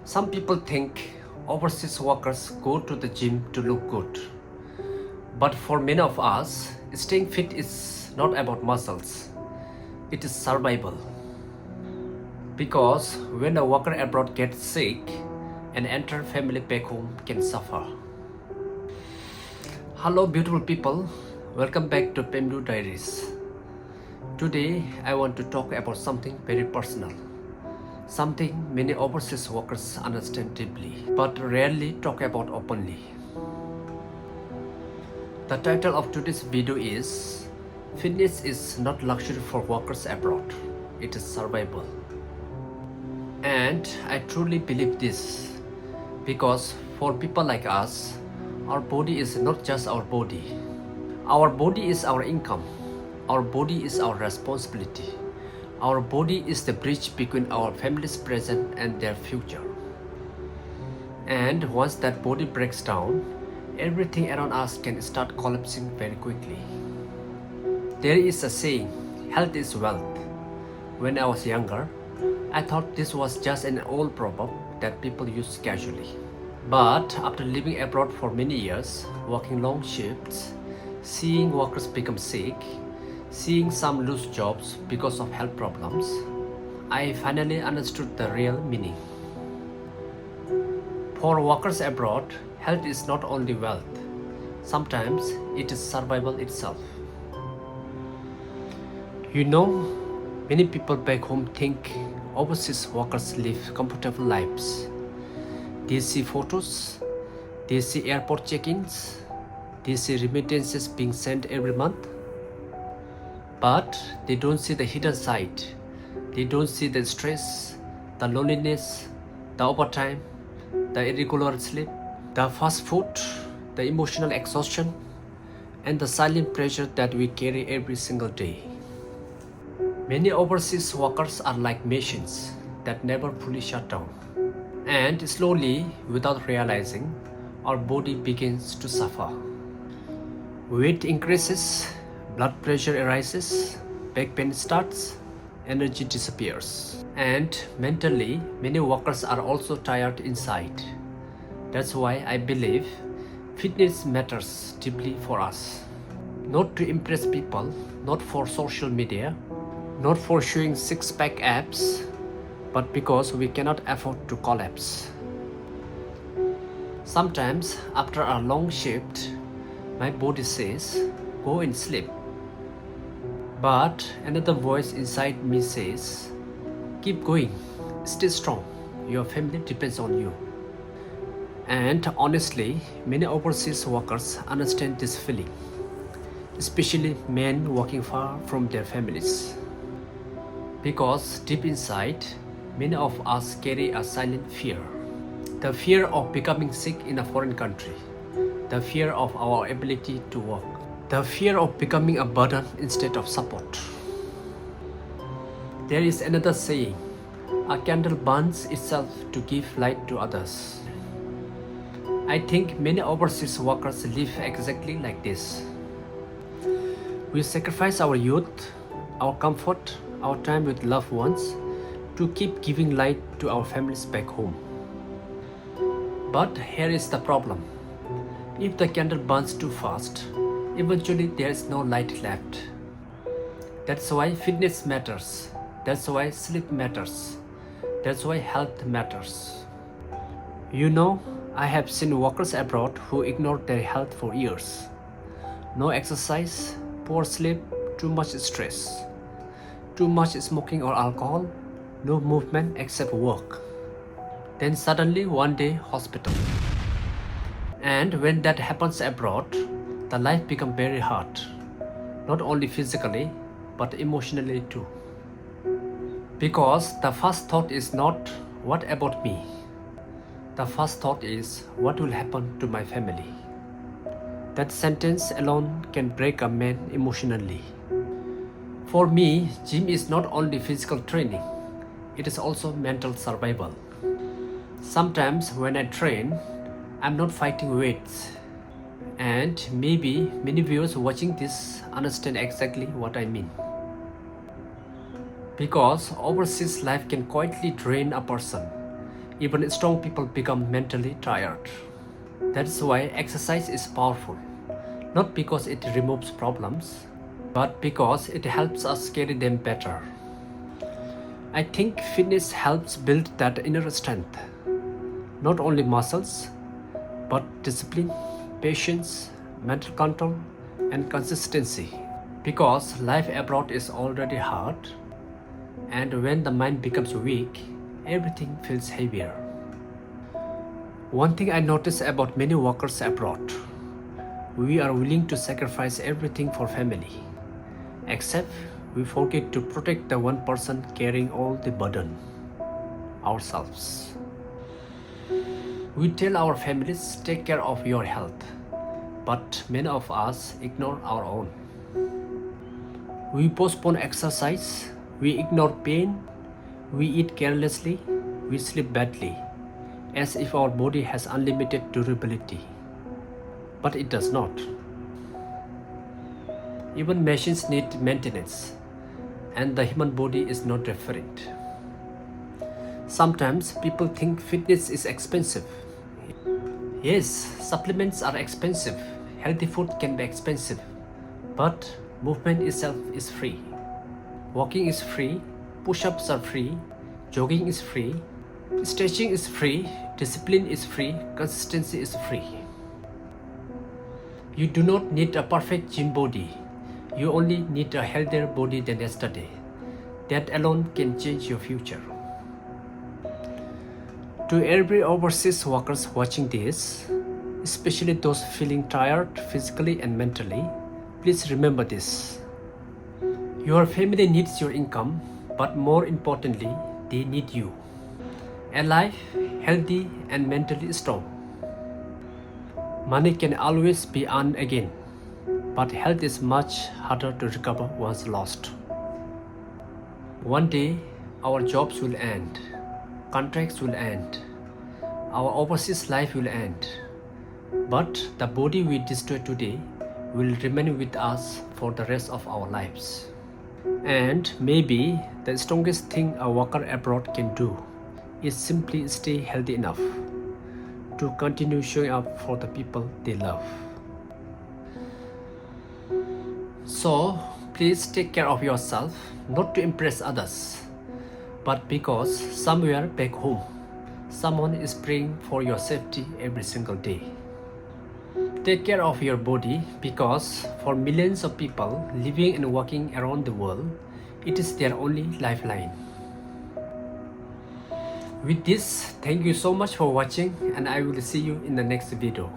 Some people think overseas workers go to the gym to look good. But for many of us, staying fit is not about muscles, it is survival. Because when a worker abroad gets sick, an entire family back home can suffer. Hello, beautiful people. Welcome back to Pem Du Diaries. Today, I want to talk about something very personal. Something many overseas workers understand deeply, but rarely talk about openly. The title of today's video is Fitness is not luxury for workers abroad, it is survival. And I truly believe this because for people like us, our body is not just our body. Our body is our income. Our body is our responsibility. Our body is the bridge between our family's present and their future. And once that body breaks down, everything around us can start collapsing very quickly. There is a saying, health is wealth. When I was younger, I thought this was just an old proverb that people use casually. But after living abroad for many years, working long shifts, seeing workers become sick, seeing some lose jobs because of health problems, I finally understood the real meaning. For workers abroad, health is not only wealth, sometimes it is survival itself. You know, many people back home think overseas workers live comfortable lives. They see photos, they see airport check-ins, they see remittances being sent every month. But they don't see the hidden side. They don't see the stress, the loneliness, the overtime, the irregular sleep, the fast food, the emotional exhaustion, and the silent pressure that we carry every single day. Many overseas workers are like machines that never fully shut down. And slowly, without realizing, our body begins to suffer. Weight increases, blood pressure rises, back pain starts, energy disappears. And mentally, many workers are also tired inside. That's why I believe fitness matters deeply for us. Not to impress people, not for social media, not for showing six-pack abs, but because we cannot afford to collapse. Sometimes, after a long shift, my body says, go and sleep. But another voice inside me says, keep going, stay strong, your family depends on you. And honestly, many overseas workers understand this feeling, especially men working far from their families. Because deep inside, many of us carry a silent fear. The fear of becoming sick in a foreign country. The fear of our ability to work. The fear of becoming a burden instead of support. There is another saying, a candle burns itself to give light to others. I think many overseas workers live exactly like this. We sacrifice our youth, our comfort, our time with loved ones to keep giving light to our families back home. But here is the problem. If the candle burns too fast, eventually there is no light left. That's why fitness matters. That's why sleep matters. That's why health matters. You know, I have seen workers abroad who ignored their health for years. No exercise, poor sleep, too much stress, too much smoking or alcohol, no movement except work. Then suddenly one day hospital. And when that happens abroad, the life becomes very hard. Not only physically, but emotionally too. Because the first thought is not, what about me? The first thought is, what will happen to my family? That sentence alone can break a man emotionally. For me, gym is not only physical training, it is also mental survival. Sometimes when I train, I'm not fighting weights. And maybe many viewers watching this understand exactly what I mean. Because overseas life can quietly drain a person Even strong people become mentally tired. That's why exercise is powerful. Not because it removes problems, but because it helps us carry them better. I think fitness helps build that inner strength. Not only muscles, but discipline, patience, mental control, and consistency. Because life abroad is already hard, and when the mind becomes weak, everything feels heavier. One thing I notice about many workers abroad, we are willing to sacrifice everything for family, except we forget to protect the one person carrying all the burden, ourselves. We tell our families, take care of your health, but many of us ignore our own. We postpone exercise, we ignore pain, we eat carelessly, we sleep badly, as if our body has unlimited durability. But it does not. Even machines need maintenance, and the human body is not different. Sometimes people think fitness is expensive. Yes, supplements are expensive, healthy food can be expensive, but movement itself is free. Walking is free, push-ups are free, jogging is free, stretching is free, discipline is free, consistency is free. You do not need a perfect gym body. You only need a healthier body than yesterday. That alone can change your future. To every overseas workers watching this, especially those feeling tired physically and mentally, please remember this. Your family needs your income, but more importantly, they need you. Alive, healthy, and mentally strong. Money can always be earned again, but health is much harder to recover once lost. One day, our jobs will end, contracts will end, our overseas life will end, but the body we destroy today will remain with us for the rest of our lives. And maybe the strongest thing a worker abroad can do is simply stay healthy enough to continue showing up for the people they love. So, please take care of yourself, not to impress others, but because somewhere back home, someone is praying for your safety every single day. Take care of your body because for millions of people living and working around the world, it is their only lifeline. With this, thank you so much for watching, and I will see you in the next video.